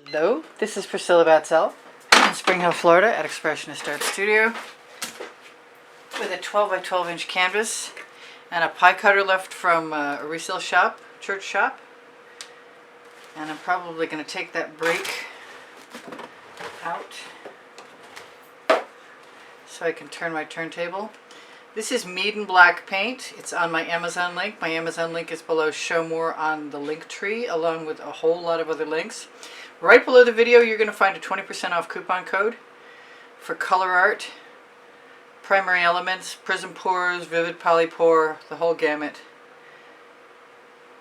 Hello, this is Priscilla Batzell in Spring Hill, Florida at Expressionist Art Studio with a 12 by 12 inch canvas and a pie cutter left from a resale shop, church shop. And I'm probably going to take that break out so I can turn my turntable. This is Mead and Black paint. It's on my Amazon link. My Amazon link is below Show More on the link tree, along with a whole lot of other links. Right below the video, you're going to find a 20% off coupon code for Colour Arte, Primary Elements, Prizm Pours, Vivid Poly Pour, the whole gamut.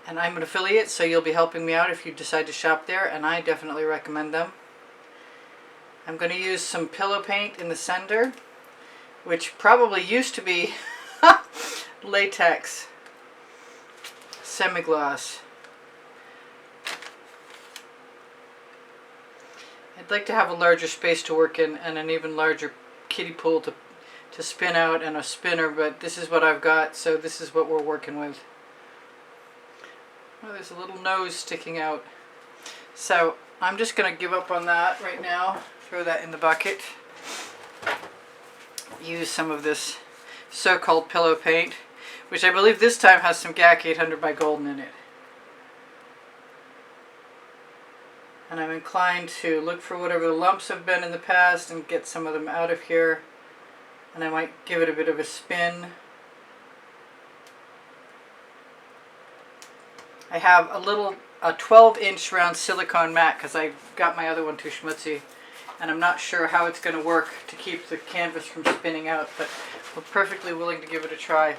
And I'm an affiliate, so you'll be helping me out if you decide to shop there, and I definitely recommend them. I'm going to use some pillow paint in the center, which probably used to be latex semi-gloss. I'd like to have a larger space to work in and an even larger kiddie pool to spin out and a spinner, but this is what I've got, so this is what we're working with. Oh, there's a little nose sticking out. So I'm just going to give up on that right now, throw that in the bucket. Use some of this so-called pillow paint, which I believe this time has some GAC 800 by Golden in it. And I'm inclined to look for whatever the lumps have been in the past and get some of them out of here. And I might give it a bit of a spin. I have a 12-inch round silicone mat because I got my other one too schmutzy. And I'm not sure how it's going to work to keep the canvas from spinning out, but we're perfectly willing to give it a try.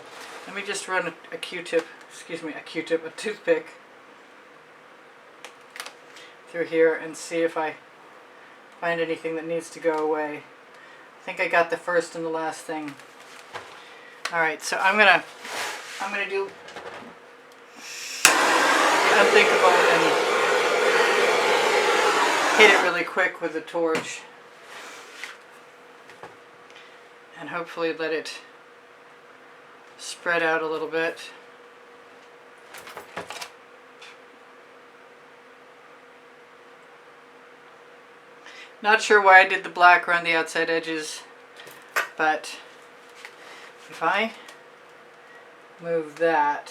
Let me just run a Q-tip, a toothpick through here and see if I find anything that needs to go away. I think I got the first and the last thing. Alright, so I'm gonna do the unthinkable and hit it really quick with the torch and hopefully let it spread out a little bit. Not sure why I did the black around the outside edges, but if I move that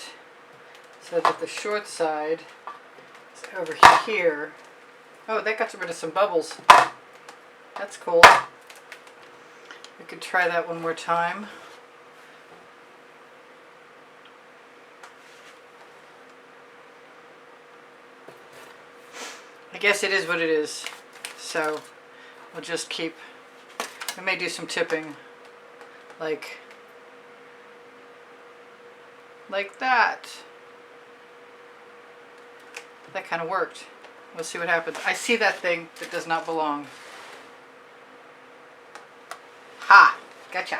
so that the short side is over here. Oh, that got rid of some bubbles. That's cool. We could try that one more time. I guess it is what it is. So we'll just keep, we may do some tipping like that. That kind of worked. We'll see what happens. I see that thing that does not belong. Ha! Gotcha.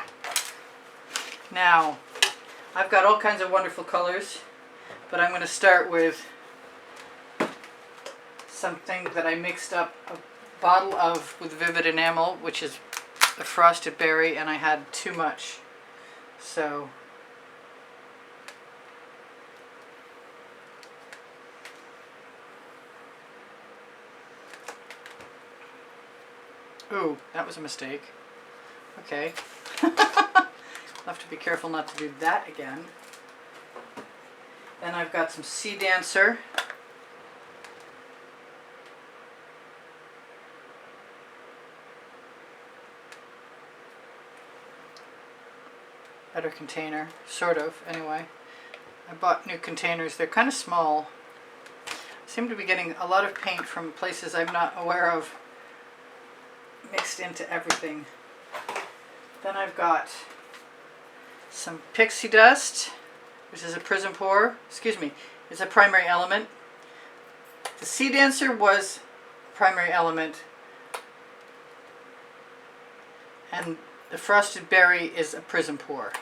Now, I've got all kinds of wonderful colors, but I'm going to start with something that I mixed up a bottle of with Vivid Enamel, which is a frosted berry, and I had too much. So ooh, that was a mistake. Okay. I'll have to be careful not to do that again. Then I've got some Sea Dancer. Better container, sort of, anyway. I bought new containers. They're kind of small. I seem to be getting a lot of paint from places I'm not aware of mixed into everything. Then I've got some pixie dust, which is a Prizm Pour. Excuse me, it's a primary element. The Sea Dancer was primary element, and the frosted berry is a Prizm Pour.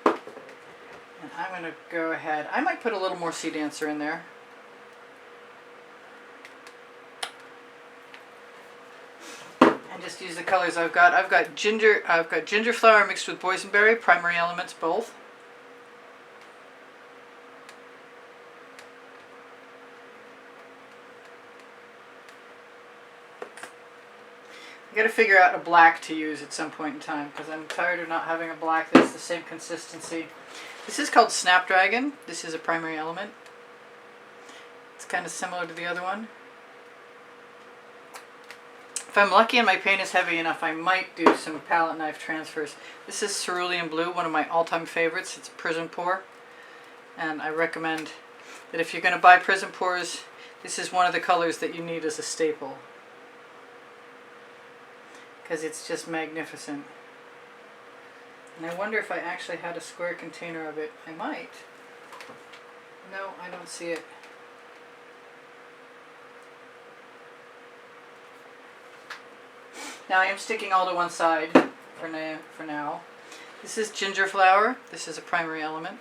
And I'm going to go ahead. I might put a little more Sea Dancer in there. And just use the colors I've got. I've got ginger flower mixed with boysenberry, primary elements both. I got to figure out a black to use at some point in time because I'm tired of not having a black that's the same consistency. This is called Snapdragon. This is a primary element. It's kind of similar to the other one. If I'm lucky and my paint is heavy enough, I might do some palette knife transfers. This is Cerulean Blue, one of my all-time favorites. It's a Prizm Pour. And I recommend that if you're going to buy Prizm Pours, this is one of the colors that you need as a staple. Because it's just magnificent. And I wonder if I actually had a square container of it. I might. No, I don't see it. Now I am sticking all to one side for now. This is Ginger Flower. This is a primary element.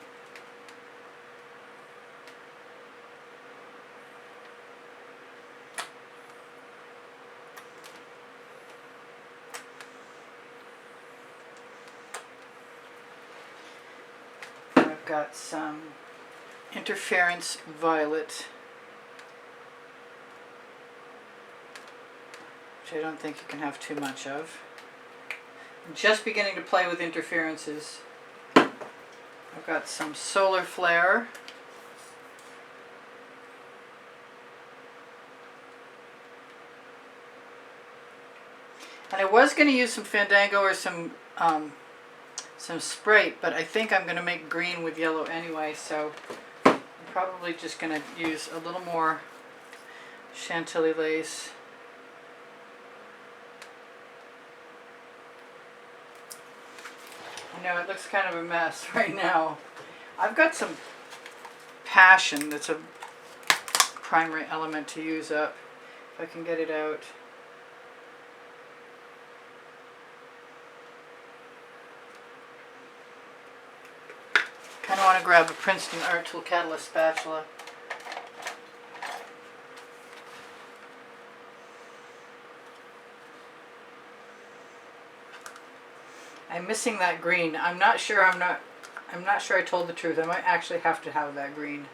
I've got some Interference Violet, which I don't think you can have too much of. I'm just beginning to play with interferences. I've got some Solar Flare. And I was going to use some Fandango or some Sprite, but I think I'm going to make green with yellow anyway, so I'm probably just going to use a little more Chantilly lace. I know it looks kind of a mess right now. I've got some Passion that's a primary element to use up, if I can get it out. I kind of want to grab a Princeton Art Tool Catalyst spatula. I'm missing that green. I'm not sure I told the truth. I might actually have to have that green.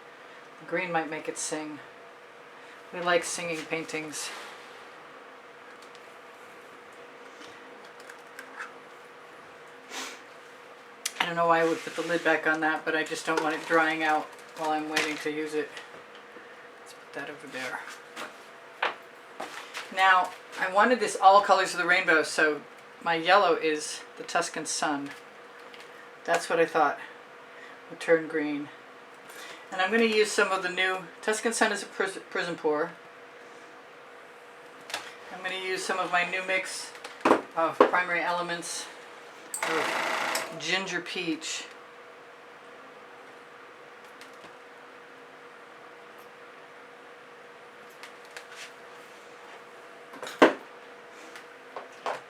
The green might make it sing. We like singing paintings. I don't know why I would put the lid back on that, but I just don't want it drying out while I'm waiting to use it. Let's put that over there. Now, I wanted this all colors of the rainbow, so my yellow is the Tuscan Sun. That's what I thought would turn green. And I'm going to use some of the new, Tuscan Sun is a Prizm Pour. I'm going to use some of my new mix of primary elements of ginger peach.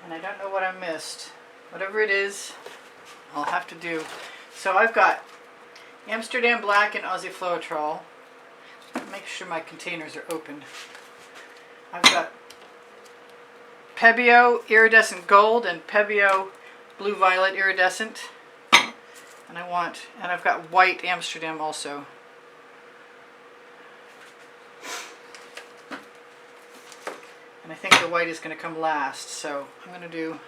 And I don't know what I missed. Whatever it is, I'll have to do. So I've got Amsterdam Black and Aussie Floetrol. Make sure my containers are open. I've got P.E.S Iridescent Gold and P.E.S Blue Violet Iridescent. And I've got white Amsterdam also. And I think the white is going to come last, so I'm going to do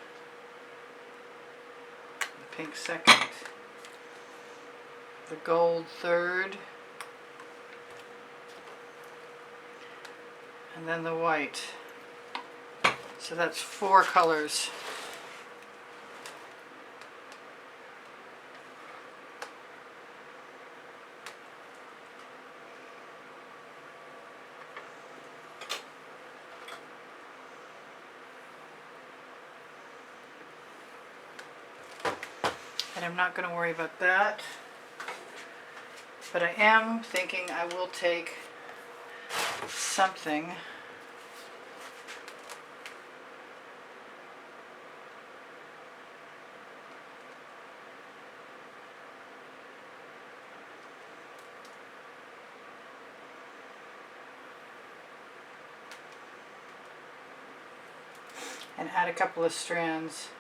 the pink second, the gold third, and then the white. So that's 4 colors. And I'm not going to worry about that. But I am thinking I will take something and add a couple of strands.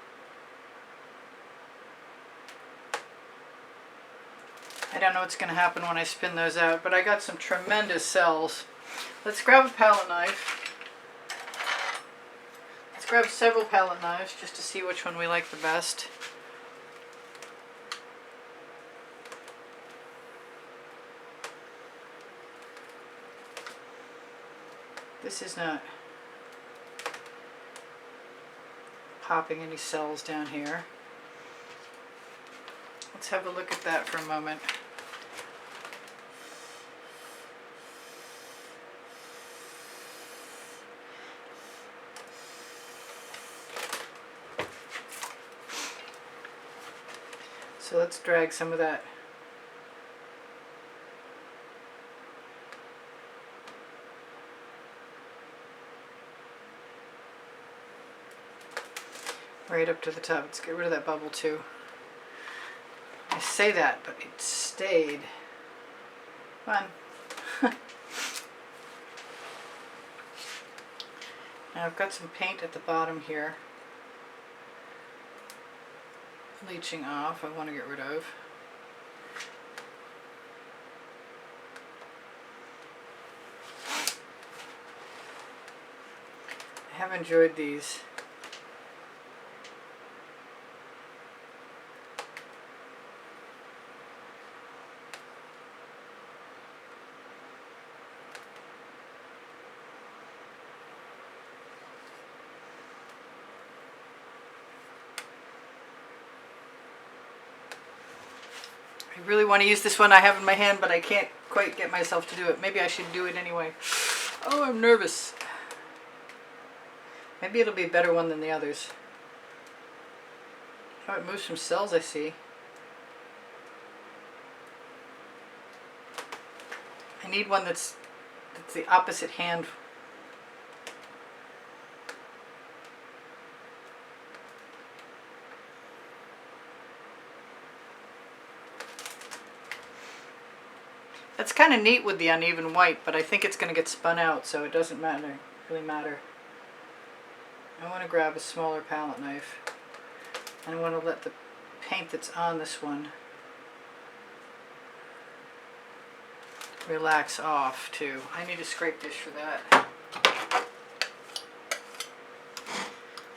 I don't know what's going to happen when I spin those out, but I got some tremendous cells. Let's grab a palette knife. Let's grab several palette knives just to see which one we like the best. This is not popping any cells down here. Let's have a look at that for a moment. So let's drag some of that right up to the top. Let's get rid of that bubble too. I say that, but it stayed. Come on. Now I've got some paint at the bottom here. Leaching off, I want to get rid of. I have enjoyed these. I really want to use this one I have in my hand, but I can't quite get myself to do it. Maybe I should do it anyway. Oh, I'm nervous. Maybe it'll be a better one than the others. Oh, it moves some cells, I see. I need one that's the opposite hand. That's kind of neat with the uneven white, but I think it's going to get spun out, so it doesn't really matter. I want to grab a smaller palette knife, and I want to let the paint that's on this one relax off too. I need a scrape dish for that.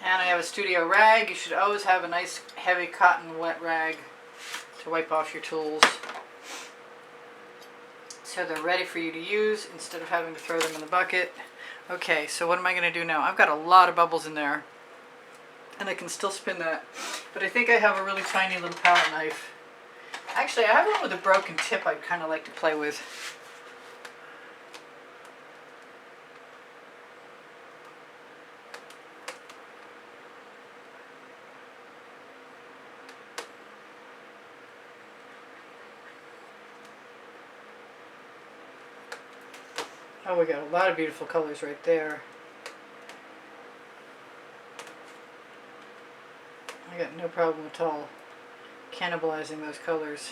And I have a studio rag. You should always have a nice heavy cotton wet rag to wipe off your tools, so they're ready for you to use instead of having to throw them in the bucket. Okay, so what am I going to do now? I've got a lot of bubbles in there, and I can still spin that, but I think I have a really tiny little palette knife. Actually, I have one with a broken tip I'd kind of like to play with. Oh, we got a lot of beautiful colors right there. I got no problem at all cannibalizing those colors.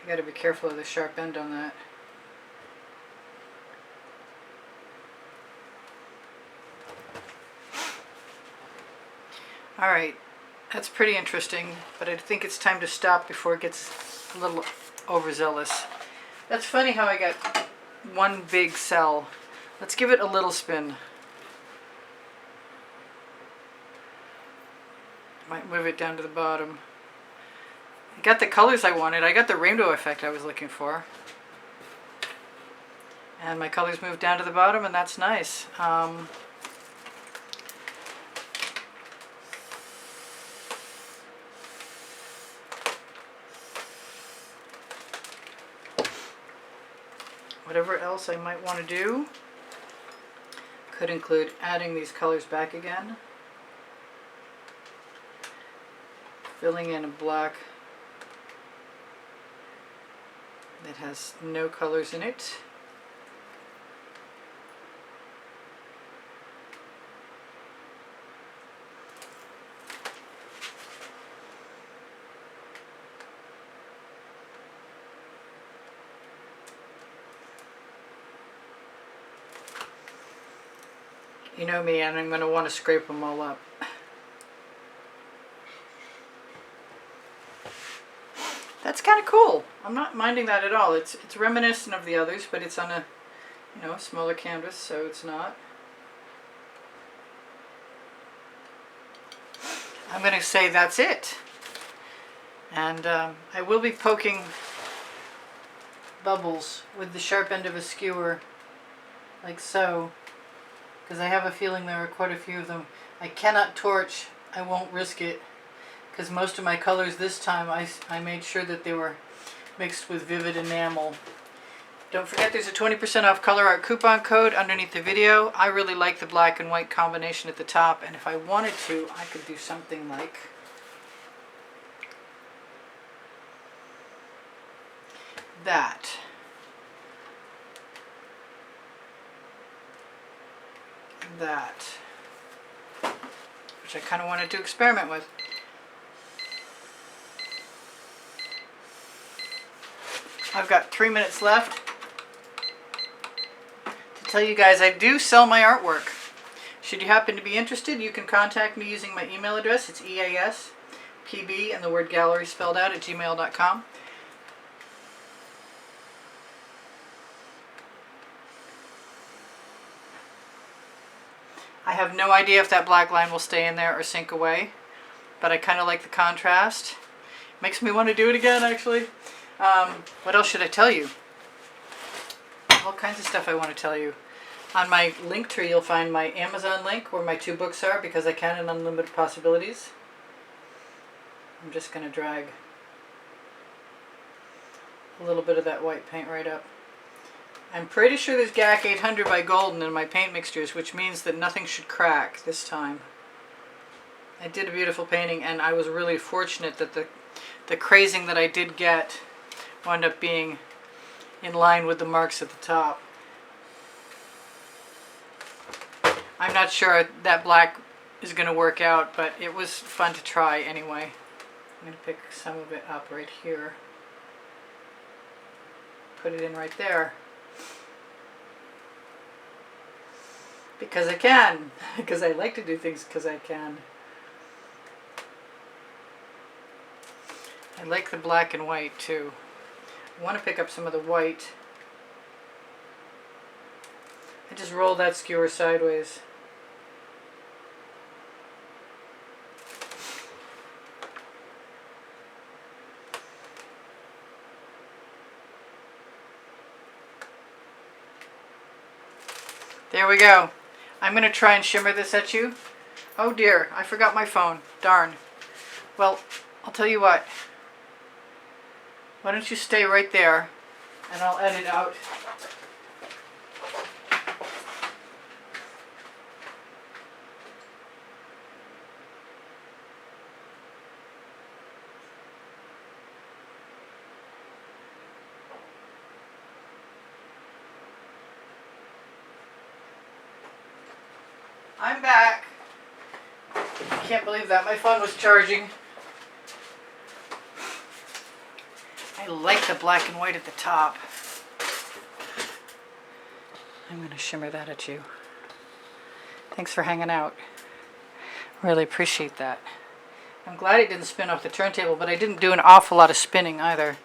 You got to be careful of the sharp end on that. Alright, that's pretty interesting, but I think it's time to stop before it gets a little overzealous. That's funny how I got one big cell. Let's give it a little spin. Might move it down to the bottom. I got the colors I wanted. I got the rainbow effect I was looking for. And my colors moved down to the bottom, and that's nice. Whatever else I might want to do could include adding these colors back again, filling in a black that has no colors in it. You know me, and I'm going to want to scrape them all up. That's kind of cool. I'm not minding that at all. It's reminiscent of the others, but it's on a, you know, a smaller canvas, so it's not. I'm going to say that's it. And I will be poking bubbles with the sharp end of a skewer, like so, because I have a feeling there are quite a few of them. I cannot torch. I won't risk it, because most of my colors this time I made sure that they were mixed with vivid enamel. Don't forget there's a 20% off Colour Arte coupon code underneath the video. I really like the black and white combination at the top, and if I wanted to, I could do something like that. That. Which I kind of wanted to experiment with. I've got 3 minutes left to tell you guys I do sell my artwork. Should you happen to be interested, you can contact me using my email address. It's easpbgallery and the word gallery spelled out at gmail.com. I have no idea if that black line will stay in there or sink away, but I kind of like the contrast. Makes me want to do it again, actually. What else should I tell you? All kinds of stuff I want to tell you. On my link tree, you'll find my Amazon link where my 2 books are, because I can in Unlimited Possibilities. I'm just going to drag a little bit of that white paint right up. I'm pretty sure there's GAC 800 by Golden in my paint mixtures, which means that nothing should crack this time. I did a beautiful painting, and I was really fortunate that the crazing that I did get wound up being in line with the marks at the top. I'm not sure that black is going to work out, but it was fun to try anyway. I'm going to pick some of it up right here. Put it in right there. Because I can. Because I like to do things because I can. I like the black and white too. I want to pick up some of the white. I just roll that skewer sideways. There we go. I'm going to try and shimmer this at you. Oh dear, I forgot my phone. Darn. Well, I'll tell you what. Why don't you stay right there and I'll edit out. I'm back. I can't believe that. My phone was charging. I like the black and white at the top. I'm going to shimmer that at you. Thanks for hanging out. Really appreciate that. I'm glad it didn't spin off the turntable, but I didn't do an awful lot of spinning either.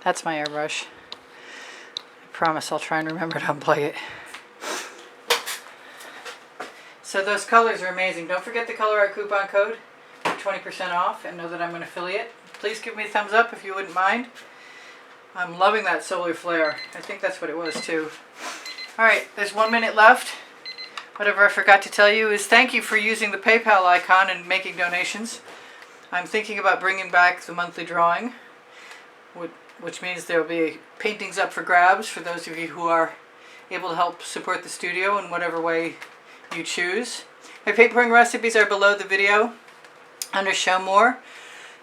That's my airbrush. I promise I'll try and remember to unplug it. So those colors are amazing. Don't forget the Colour Arte coupon code for 20% off, and know that I'm an affiliate. Please give me a thumbs up if you wouldn't mind. I'm loving that solar flare. I think that's what it was too. Alright, there's 1 minute left. Whatever I forgot to tell you is thank you for using the PayPal icon and making donations. I'm thinking about bringing back the monthly drawing, which means there will be paintings up for grabs for those of you who are able to help support the studio in whatever way you choose. My paint pouring recipes are below the video under Show More.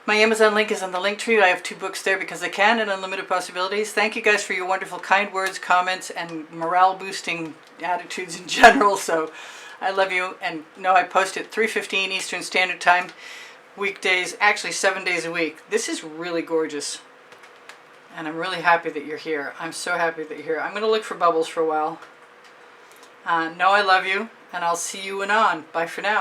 My Amazon link is on the link tree. I have 2 books there because I can, and Unlimited Possibilities. Thank you guys for your wonderful kind words, comments, and morale boosting attitudes in general. So I love you, and know I post at 3:15 Eastern Standard Time weekdays, actually 7 days a week. This is really gorgeous, and I'm really happy that you're here. I'm so happy that you're here. I'm going to look for bubbles for a while. Know I love you, and I'll see you anon. Bye for now.